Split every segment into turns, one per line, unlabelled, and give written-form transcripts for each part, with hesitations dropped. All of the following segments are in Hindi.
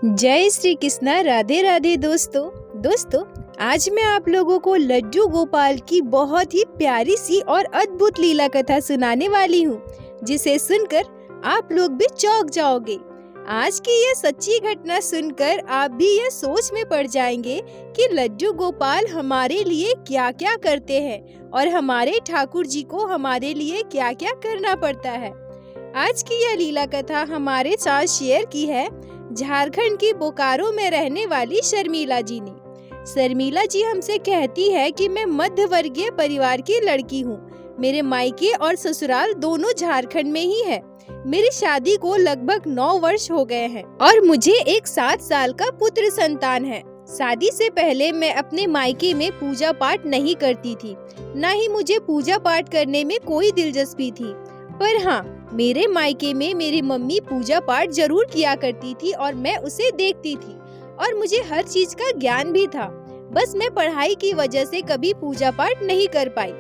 जय श्री कृष्णा। राधे राधे दोस्तों, आज मैं आप लोगों को लड्डू गोपाल की बहुत ही प्यारी सी और अद्भुत लीला कथा सुनाने वाली हूँ, जिसे सुनकर आप लोग भी चौंक जाओगे। आज की यह सच्ची घटना सुनकर आप भी यह सोच में पड़ जाएंगे कि लड्डू गोपाल हमारे लिए क्या क्या करते हैं और हमारे ठाकुर जी को हमारे लिए क्या क्या करना पड़ता है। आज की यह लीला कथा हमारे साथ शेयर की है झारखंड की बोकारो में रहने वाली शर्मिला जी ने। शर्मिला जी हमसे कहती है कि मैं मध्य वर्गीय परिवार की लड़की हूँ। मेरे मायके और ससुराल दोनों झारखंड में ही है। मेरी शादी को लगभग 9 वर्ष हो गए हैं और मुझे एक 7 साल का पुत्र संतान है। शादी से पहले मैं अपने मायके में पूजा पाठ नहीं करती थी, न ही मुझे पूजा पाठ करने में कोई दिलचस्पी थी। पर हाँ, मेरे मायके में मेरी मम्मी पूजा पाठ जरूर किया करती थी और मैं उसे देखती थी और मुझे हर चीज का ज्ञान भी था। बस मैं पढ़ाई की वजह से कभी पूजा पाठ नहीं कर पाई।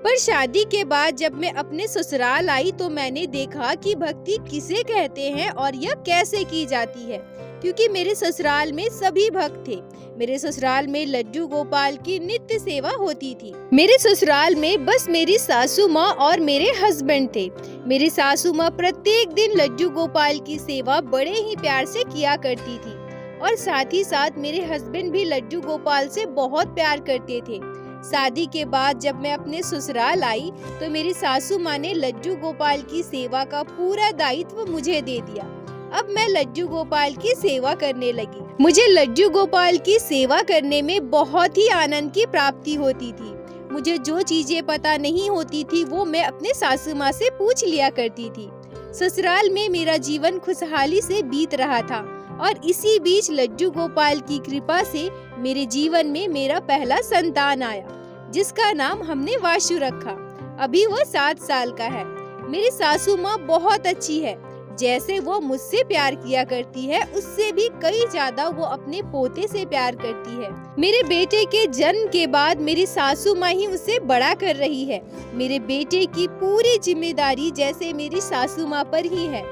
पर शादी के बाद जब मैं अपने ससुराल आई तो मैंने देखा कि भक्ति किसे कहते हैं और यह कैसे की जाती है, क्योंकि मेरे ससुराल में सभी भक्त थे। मेरे ससुराल में लड्डू गोपाल की नित्य सेवा होती थी। मेरे ससुराल में बस मेरी सासू माँ और मेरे हस्बैंड थे। मेरी सासू माँ प्रत्येक दिन लड्डू गोपाल की सेवा बड़े ही प्यार से किया करती थी और साथ ही साथ मेरे हस्बैंड भी लड्डू गोपाल से बहुत प्यार करते थे। शादी के बाद जब मैं अपने ससुराल आई तो मेरी सासू माँ ने लड्डू गोपाल की सेवा का पूरा दायित्व मुझे दे दिया। अब मैं लड्डू गोपाल की सेवा करने लगी। मुझे लड्डू गोपाल की सेवा करने में बहुत ही आनंद की प्राप्ति होती थी। मुझे जो चीजें पता नहीं होती थी वो मैं अपने सासू माँ से पूछ लिया करती थी। ससुराल में मेरा जीवन खुशहाली से बीत रहा था और इसी बीच लड्डू गोपाल की कृपा से मेरे जीवन में मेरा पहला संतान आया, जिसका नाम हमने वाशु रखा। अभी वो 7 साल का है। मेरी सासू माँ बहुत अच्छी है। जैसे वो मुझसे प्यार किया करती है, उससे भी कई ज्यादा वो अपने पोते से प्यार करती है। मेरे बेटे के जन्म के बाद मेरी सासू माँ ही उसे बड़ा कर रही है। मेरे बेटे की पूरी जिम्मेदारी जैसे मेरी सासू माँ पर ही है।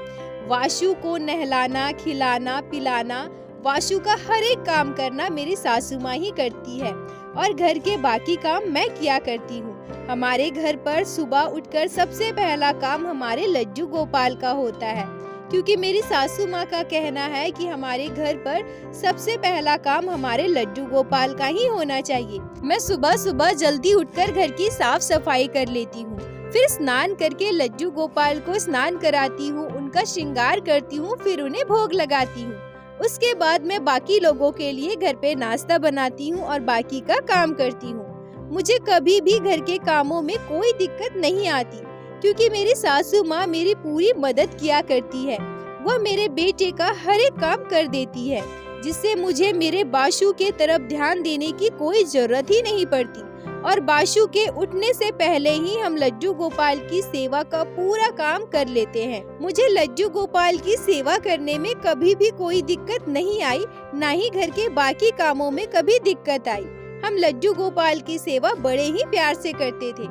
वाशु को नहलाना, खिलाना, पिलाना, वाशु का हर एक काम करना मेरी सासू माँ ही करती है और घर के बाकी काम मैं किया करती हूँ। हमारे घर पर सुबह उठकर सबसे पहला काम हमारे लड्डू गोपाल का होता है, क्योंकि मेरी सासू माँ का कहना है कि हमारे घर पर सबसे पहला काम हमारे लड्डू गोपाल का ही होना चाहिए। मैं सुबह सुबह जल्दी उठकर घर की साफ सफाई कर लेती हूँ, फिर स्नान करके लड्डू गोपाल को स्नान कराती हूँ, उनका श्रृंगार करती हूँ, फिर उन्हें भोग लगाती हूँ। उसके बाद मैं बाकी लोगों के लिए घर पे नाश्ता बनाती हूँ और बाकी का काम करती हूँ। मुझे कभी भी घर के कामों में कोई दिक्कत नहीं आती, क्योंकि मेरी सासू माँ मेरी पूरी मदद किया करती है। वह मेरे बेटे का हर एक काम कर देती है, जिससे मुझे मेरे बाशु के तरफ ध्यान देने की कोई जरूरत ही नहीं पड़ती और बाशु के उठने से पहले ही हम लड्डू गोपाल की सेवा का पूरा काम कर लेते हैं। मुझे लड्डू गोपाल की सेवा करने में कभी भी कोई दिक्कत नहीं आई, न ही घर के बाकी कामों में कभी दिक्कत आई। हम लड्डू गोपाल की सेवा बड़े ही प्यार से करते थे।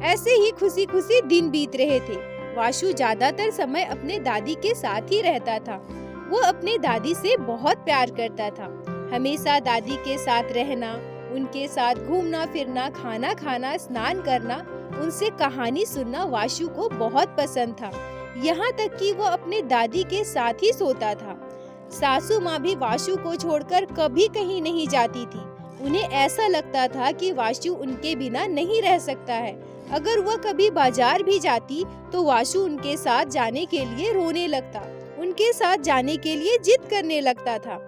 ऐसे ही खुशी खुशी दिन बीत रहे थे। वाशु ज्यादातर समय अपने दादी के साथ ही रहता था। वो अपने दादी से बहुत प्यार करता था। हमेशा दादी के साथ रहना, उनके साथ घूमना फिरना, खाना खाना, स्नान करना, उनसे कहानी सुनना वाशु को बहुत पसंद था। यहाँ तक कि वो अपने दादी के साथ ही सोता था। सासू माँ भी वाशु को छोड़कर कभी कहीं नहीं जाती थी। उन्हें ऐसा लगता था कि वाशु उनके बिना नहीं रह सकता है। अगर वह कभी बाजार भी जाती तो वाशु उनके साथ जाने के लिए रोने लगता, उनके साथ जाने के लिए जिद करने लगता था।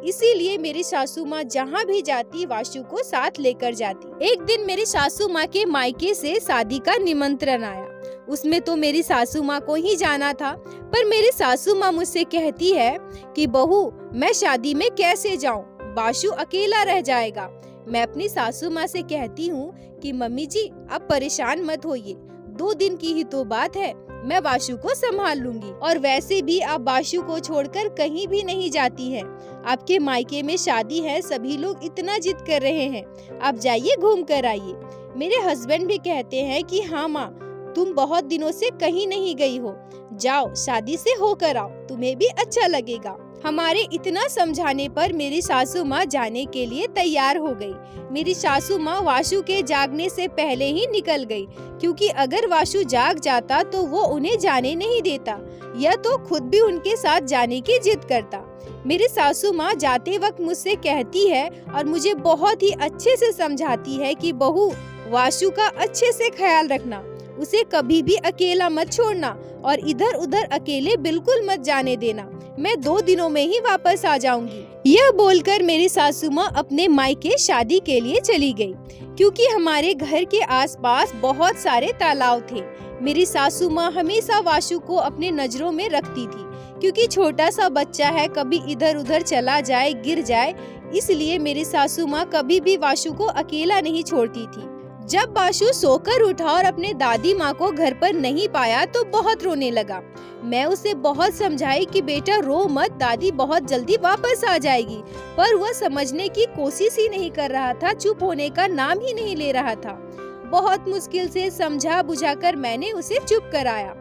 इसीलिए मेरी सासू माँ जहाँ भी जाती वाशु को साथ लेकर जाती। एक दिन मेरी सासू माँ के मायके से शादी का निमंत्रण आया। उसमें तो मेरी सासू माँ को ही जाना था, पर मेरी सासू माँ मुझसे कहती है कि बहू, मैं शादी में कैसे जाऊँ, वाशु अकेला रह जाएगा। मैं अपनी सासू माँ से कहती हूँ कि मम्मी जी, आप परेशान मत होइए, 2 दिन की ही तो बात है, मैं वाशु को संभाल लूंगी। और वैसे भी आप वाशु को छोड़कर कहीं भी नहीं जाती हैं। आपके मायके में शादी है, सभी लोग इतना जिद कर रहे हैं, आप जाइए, घूम कर आइए। मेरे हस्बैंड भी कहते हैं कि हाँ माँ, तुम बहुत दिनों से कहीं नहीं गई हो, जाओ शादी से होकर आओ, तुम्हें भी अच्छा लगेगा। हमारे इतना समझाने पर मेरी सासू माँ जाने के लिए तैयार हो गई। मेरी सासू माँ वाशु के जागने से पहले ही निकल गई, क्योंकि अगर वाशु जाग जाता तो वो उन्हें जाने नहीं देता, या तो खुद भी उनके साथ जाने की जिद करता। मेरी सासू माँ जाते वक्त मुझसे कहती है और मुझे बहुत ही अच्छे से समझाती है कि बहू, वाशु का अच्छे से ख्याल रखना, उसे कभी भी अकेला मत छोड़ना और इधर उधर अकेले बिल्कुल मत जाने देना। मैं 2 दिनों में ही वापस आ जाऊंगी। यह बोलकर मेरी सासू माँ अपने मायके शादी के लिए चली गई, क्योंकि हमारे घर के आसपास बहुत सारे तालाब थे। मेरी सासू माँ हमेशा वाशु को अपने नजरों में रखती थी, क्योंकि छोटा सा बच्चा है, कभी इधर उधर चला जाए, गिर जाए, इसलिए मेरी सासू माँ कभी भी वाशु को अकेला नहीं छोड़ती थी। जब वाशु सोकर उठा और अपने दादी माँ को घर पर नहीं पाया तो बहुत रोने लगा। मैं उसे बहुत समझाई कि बेटा रो मत, दादी बहुत जल्दी वापस आ जाएगी, पर वह समझने की कोशिश ही नहीं कर रहा था, चुप होने का नाम ही नहीं ले रहा था। बहुत मुश्किल से समझा बुझाकर मैंने उसे चुप कराया।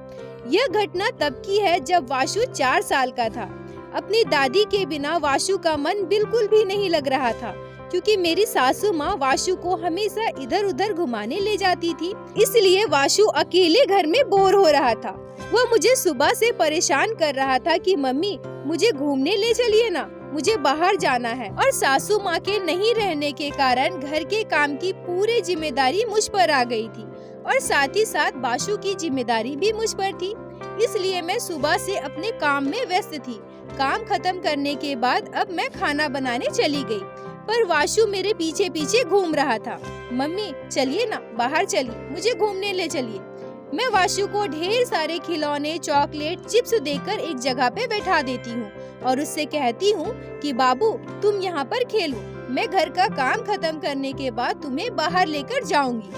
यह घटना तब की है जब वाशु 4 साल का था। अपनी दादी के बिना वाशु का मन बिल्कुल भी नहीं लग रहा था, क्योंकि मेरी सासू माँ वाशु को हमेशा इधर उधर घुमाने ले जाती थी, इसलिए वाशु अकेले घर में बोर हो रहा था। वह मुझे सुबह से परेशान कर रहा था कि मम्मी मुझे घूमने ले चलिए ना, मुझे बाहर जाना है। और सासू माँ के नहीं रहने के कारण घर के काम की पूरी जिम्मेदारी मुझ पर आ गई थी, और साथ ही साथ वाशु की जिम्मेदारी भी मुझ पर थी। इसलिए मैं सुबह से अपने काम में व्यस्त थी। काम खत्म करने के बाद अब मैं खाना बनाने चली गई, पर वाशु मेरे पीछे पीछे घूम रहा था। मम्मी चलिए ना, बाहर चलिए, मुझे घूमने ले चलिए। मैं वाशु को ढेर सारे खिलौने, चॉकलेट, चिप्स देकर एक जगह पे बैठा देती हूँ और उससे कहती हूँ कि बाबू तुम यहाँ पर खेलो, मैं घर का काम खत्म करने के बाद तुम्हें बाहर लेकर जाऊंगी।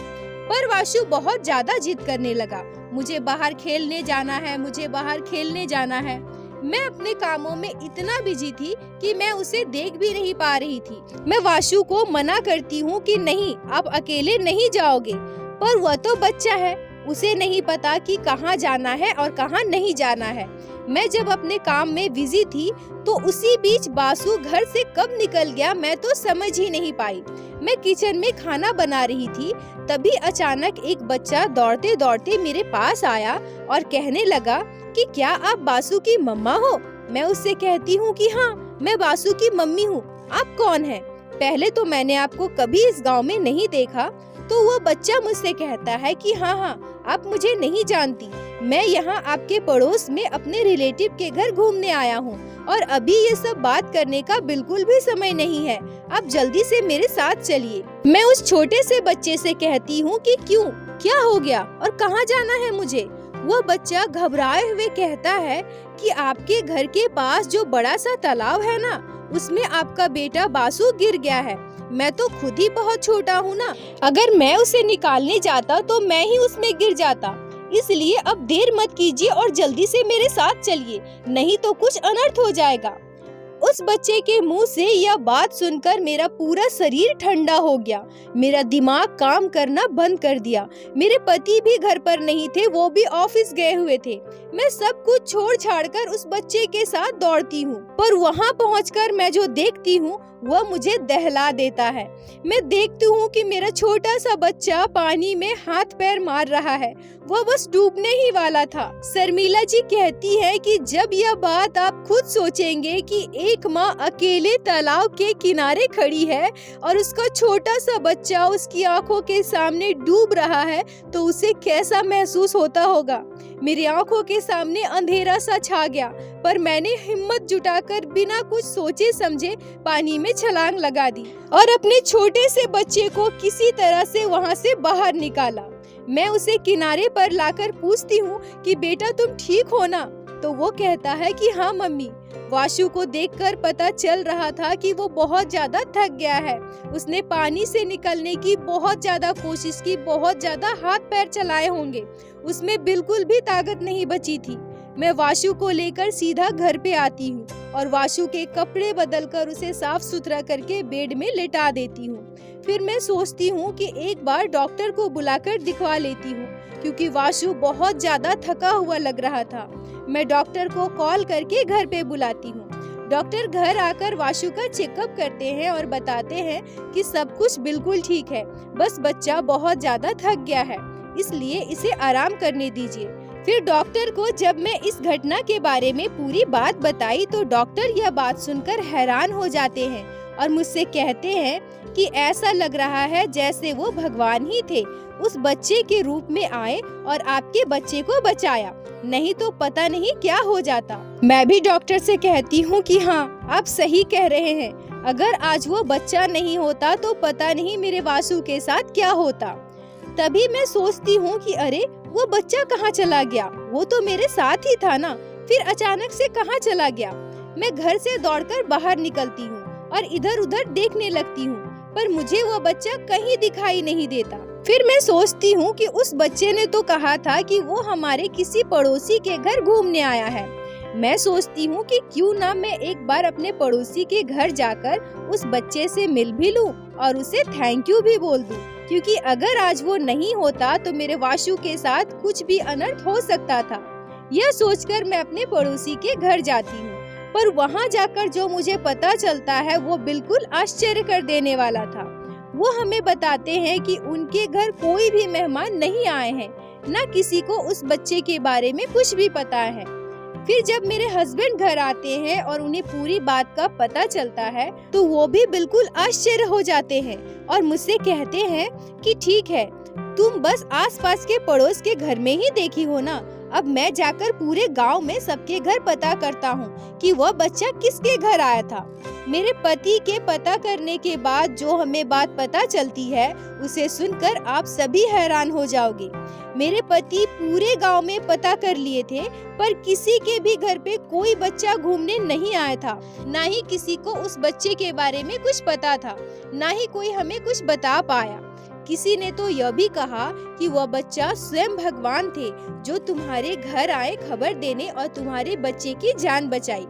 पर वाशु बहुत ज्यादा जिद करने लगा, मुझे बाहर खेलने जाना है, मुझे बाहर खेलने जाना है। मैं अपने कामों में इतना बिजी थी कि मैं उसे देख भी नहीं पा रही थी। मैं वाशु को मना करती हूँ कि नहीं, आप अकेले नहीं जाओगे, पर वह तो बच्चा है, उसे नहीं पता कि कहाँ जाना है और कहाँ नहीं जाना है। मैं जब अपने काम में बिजी थी तो उसी बीच वाशु घर से कब निकल गया मैं तो समझ ही नहीं पाई। मैं किचन में खाना बना रही थी, तभी अचानक एक बच्चा दौड़ते दौड़ते मेरे पास आया और कहने लगा कि क्या आप वाशु की मम्मा हो? मैं उससे कहती हूँ कि हाँ, मैं वाशु की मम्मी हूँ। आप कौन है? पहले तो मैंने आपको कभी इस गांव में नहीं देखा। तो वो बच्चा मुझसे कहता है कि हाँ, आप मुझे नहीं जानती, मैं यहाँ आपके पड़ोस में अपने रिलेटिव के घर घूमने आया हूँ और अभी ये सब बात करने का बिल्कुल भी समय नहीं है, आप जल्दी से मेरे साथ चलिए। मैं उस छोटे से बच्चे से कहती हूँ कि क्यों, क्या हो गया और कहाँ जाना है मुझे? वो बच्चा घबराए हुए कहता है कि आपके घर के पास जो बड़ा सा तालाब है ना, उसमें आपका बेटा वाशु गिर गया है। मैं तो खुद ही बहुत छोटा हूँ ना, अगर मैं उसे निकालने जाता तो मैं ही उसमें गिर जाता, इसलिए अब देर मत कीजिए और जल्दी से मेरे साथ चलिए, नहीं तो कुछ अनर्थ हो जाएगा। उस बच्चे के मुंह से यह बात सुनकर मेरा पूरा शरीर ठंडा हो गया, मेरा दिमाग काम करना बंद कर दिया। मेरे पति भी घर पर नहीं थे, वो भी ऑफिस गए हुए थे। मैं सब कुछ छोड़ छाड़ कर उस बच्चे के साथ दौड़ती हूँ, पर वहाँ पहुँचकर मैं जो देखती हूँ वह मुझे दहला देता है। मैं देखती हूँ कि मेरा छोटा सा बच्चा पानी में हाथ पैर मार रहा है, वह बस डूबने ही वाला था। शर्मिला जी कहती है कि जब यह बात आप खुद सोचेंगे कि एक माँ अकेले तालाब के किनारे खड़ी है और उसका छोटा सा बच्चा उसकी आंखों के सामने डूब रहा है, तो उसे कैसा महसूस होता होगा। मेरी आंखों के सामने अंधेरा सा छा गया, पर मैंने हिम्मत जुटाकर बिना कुछ सोचे समझे पानी में छलांग लगा दी और अपने छोटे से बच्चे को किसी तरह से वहाँ से बाहर निकाला। मैं उसे किनारे पर लाकर पूछती हूँ कि बेटा तुम ठीक हो ना? तो वो कहता है कि हाँ मम्मी। वाशु को देखकर पता चल रहा था कि वो बहुत ज्यादा थक गया है। उसने पानी से निकलने की बहुत ज्यादा कोशिश की, बहुत ज्यादा हाथ पैर चलाए होंगे, उसमें बिल्कुल भी ताकत नहीं बची थी। मैं वाशु को लेकर सीधा घर पे आती हूँ और वाशु के कपड़े बदलकर उसे साफ सुथरा करके बेड में लेटा देती हूँ। फिर मैं सोचती हूँ कि एक बार डॉक्टर को बुलाकर दिखवा लेती हूँ, क्योंकि वाशु बहुत ज्यादा थका हुआ लग रहा था। मैं डॉक्टर को कॉल करके घर पे बुलाती हूँ। डॉक्टर घर आकर वाशु का चेकअप करते हैं और बताते हैं कि सब कुछ बिल्कुल ठीक है, बस बच्चा बहुत ज्यादा थक गया है, इसलिए इसे आराम करने दीजिए। फिर डॉक्टर को जब मैं इस घटना के बारे में पूरी बात बताई तो डॉक्टर यह बात सुनकर हैरान हो जाते हैं और मुझसे कहते हैं कि ऐसा लग रहा है जैसे वो भगवान ही थे, उस बच्चे के रूप में आए और आपके बच्चे को बचाया, नहीं तो पता नहीं क्या हो जाता। मैं भी डॉक्टर से कहती हूँ कि हाँ, आप सही कह रहे हैं, अगर आज वो बच्चा नहीं होता तो पता नहीं मेरे वासु के साथ क्या होता। तभी मैं सोचती हूँ कि अरे वो बच्चा कहाँ चला गया, वो तो मेरे साथ ही था ना, फिर अचानक से कहाँ चला गया। मैं घर से दौड़कर बाहर निकलती हूँ और इधर उधर देखने लगती हूँ, पर मुझे वो बच्चा कहीं दिखाई नहीं देता। फिर मैं सोचती हूँ कि उस बच्चे ने तो कहा था कि वो हमारे किसी पड़ोसी के घर घूमने आया है। मैं सोचती हूँ कि क्यों ना मैं एक बार अपने पड़ोसी के घर जाकर उस बच्चे से मिल भी लूं और उसे थैंक यू भी बोल दूं, क्योंकि अगर आज वो नहीं होता तो मेरे वाशु के साथ कुछ भी अनर्थ हो सकता था। यह सोचकर मैं अपने पड़ोसी के घर जाती हूँ, पर वहाँ जाकर जो मुझे पता चलता है वो बिल्कुल आश्चर्य कर देने वाला था। वो हमें बताते हैं कि उनके घर कोई भी मेहमान नहीं आए हैं, न किसी को उस बच्चे के बारे में कुछ भी पता है। फिर जब मेरे हस्बैंड घर आते हैं और उन्हें पूरी बात का पता चलता है तो वो भी बिल्कुल आश्चर्य हो जाते हैं और मुझसे कहते हैं कि ठीक है, तुम बस आसपास के पड़ोस के घर में ही देखी हो ना, अब मैं जाकर पूरे गांव में सबके घर पता करता हूँ कि वह बच्चा किसके घर आया था। मेरे पति के पता करने के बाद जो हमें बात पता चलती है उसे सुनकर आप सभी हैरान हो जाओगे। मेरे पति पूरे गांव में पता कर लिए थे, पर किसी के भी घर पे कोई बच्चा घूमने नहीं आया था, ना ही किसी को उस बच्चे के बारे में कुछ पता था, ना ही कोई हमें कुछ बता पाया। किसी ने तो यह भी कहा कि वह बच्चा स्वयं भगवान थे जो तुम्हारे घर आए खबर देने और तुम्हारे बच्चे की जान बचाई।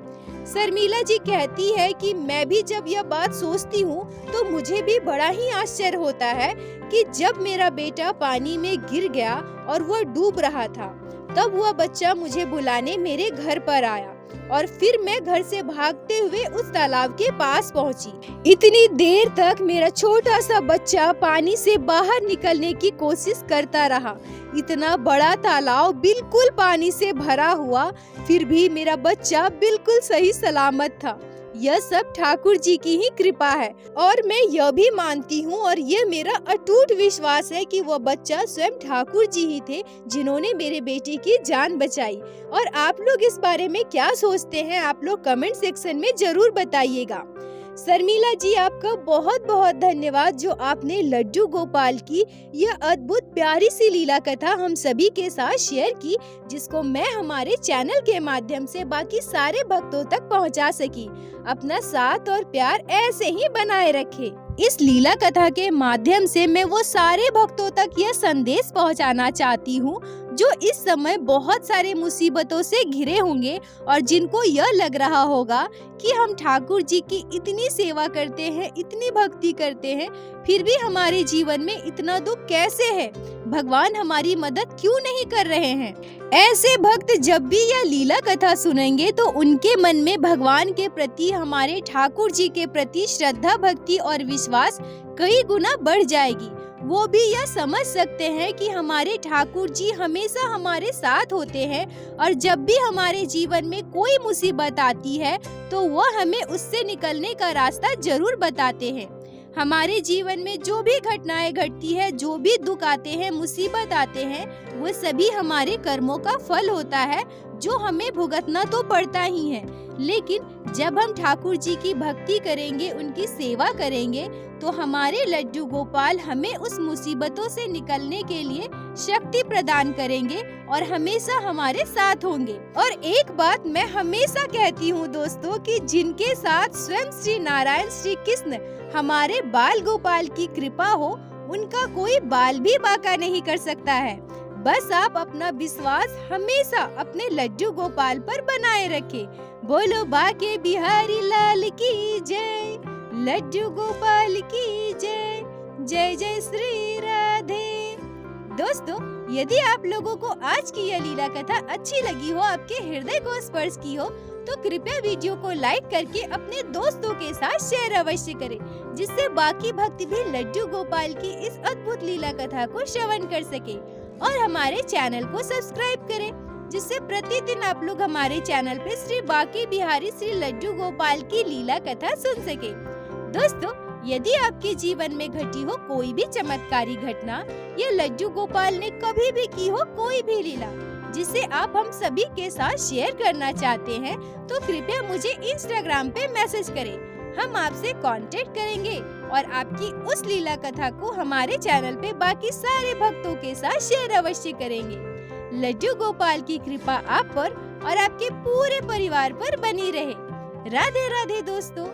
शर्मिला जी कहती है कि मैं भी जब यह बात सोचती हूँ तो मुझे भी बड़ा ही आश्चर्य होता है कि जब मेरा बेटा पानी में गिर गया और वह डूब रहा था, तब वह बच्चा मुझे बुलाने मेरे घर पर आया और फिर मैं घर से भागते हुए उस तालाब के पास पहुंची। इतनी देर तक मेरा छोटा सा बच्चा पानी से बाहर निकलने की कोशिश करता रहा। इतना बड़ा तालाब बिल्कुल पानी से भरा हुआ, फिर भी मेरा बच्चा बिल्कुल सही सलामत था। यह सब ठाकुर जी की ही कृपा है और मैं यह भी मानती हूँ और यह मेरा अटूट विश्वास है कि वह बच्चा स्वयं ठाकुर जी ही थे जिन्होंने मेरे बेटे की जान बचाई। और आप लोग इस बारे में क्या सोचते हैं, आप लोग कमेंट सेक्शन में जरूर बताइएगा। शर्मिला जी, आपका बहुत बहुत धन्यवाद जो आपने लड्डू गोपाल की यह अद्भुत प्यारी सी लीला कथा हम सभी के साथ शेयर की, जिसको मैं हमारे चैनल के माध्यम से बाकी सारे भक्तों तक पहुंचा सकी। अपना साथ और प्यार ऐसे ही बनाए रखे। इस लीला कथा के माध्यम से मैं वो सारे भक्तों तक यह संदेश पहुंचाना चाहती हूँ जो इस समय बहुत सारे मुसीबतों से घिरे होंगे और जिनको यह लग रहा होगा कि हम ठाकुर जी की इतनी सेवा करते हैं, इतनी भक्ति करते हैं, फिर भी हमारे जीवन में इतना दुख कैसे है, भगवान हमारी मदद क्यों नहीं कर रहे हैं। ऐसे भक्त जब भी यह लीला कथा सुनेंगे तो उनके मन में भगवान के प्रति, हमारे ठाकुर जी के प्रति श्रद्धा, भक्ति और विश्वास कई गुना बढ़ जाएगी। वो भी यह समझ सकते हैं कि हमारे ठाकुर जी हमेशा हमारे साथ होते हैं और जब भी हमारे जीवन में कोई मुसीबत आती है तो वह हमें उससे निकलने का रास्ता जरूर बताते हैं। हमारे जीवन में जो भी घटनाएं घटती है, जो भी दुख आते हैं, मुसीबत आते हैं, वो सभी हमारे कर्मों का फल होता है जो हमें भुगतना तो पड़ता ही है। लेकिन जब हम ठाकुर जी की भक्ति करेंगे, उनकी सेवा करेंगे, तो हमारे लड्डू गोपाल हमें उस मुसीबतों से निकलने के लिए शक्ति प्रदान करेंगे और हमेशा हमारे साथ होंगे। और एक बात मैं हमेशा कहती हूँ दोस्तों कि जिनके साथ स्वयं श्री नारायण श्री कृष्ण हमारे बाल गोपाल की कृपा हो, उनका कोई बाल भी बांका नहीं कर सकता है। बस आप अपना विश्वास हमेशा अपने लड्डू गोपाल पर बनाए रखें। बोलो बाके बिहारी लाल की जय, लड्डू गोपाल की जय, जय जय श्री राधे। दोस्तों, यदि आप लोगों को आज की यह लीला कथा अच्छी लगी हो, आपके हृदय को स्पर्श की हो, तो कृपया वीडियो को लाइक करके अपने दोस्तों के साथ शेयर अवश्य करें, जिससे बाकी भक्त भी लड्डू गोपाल की इस अद्भुत लीला कथा को श्रवण कर सके। और हमारे चैनल को सब्सक्राइब करें, जिससे प्रतिदिन आप लोग हमारे चैनल पे श्री बांके बिहारी श्री लड्डू गोपाल की लीला कथा सुन सके। दोस्तों, यदि आपके जीवन में घटी हो कोई भी चमत्कारी घटना या लड्डू गोपाल ने कभी भी की हो कोई भी लीला जिसे आप हम सभी के साथ शेयर करना चाहते हैं, तो कृपया मुझे इंस्टाग्राम पे मैसेज करें। हम आपसे कांटेक्ट करेंगे और आपकी उस लीला कथा को हमारे चैनल पे बाकी सारे भक्तों के साथ शेयर अवश्य करेंगे। लड्डू गोपाल की कृपा आप पर और आपके पूरे परिवार पर बनी रहे। राधे राधे दोस्तों।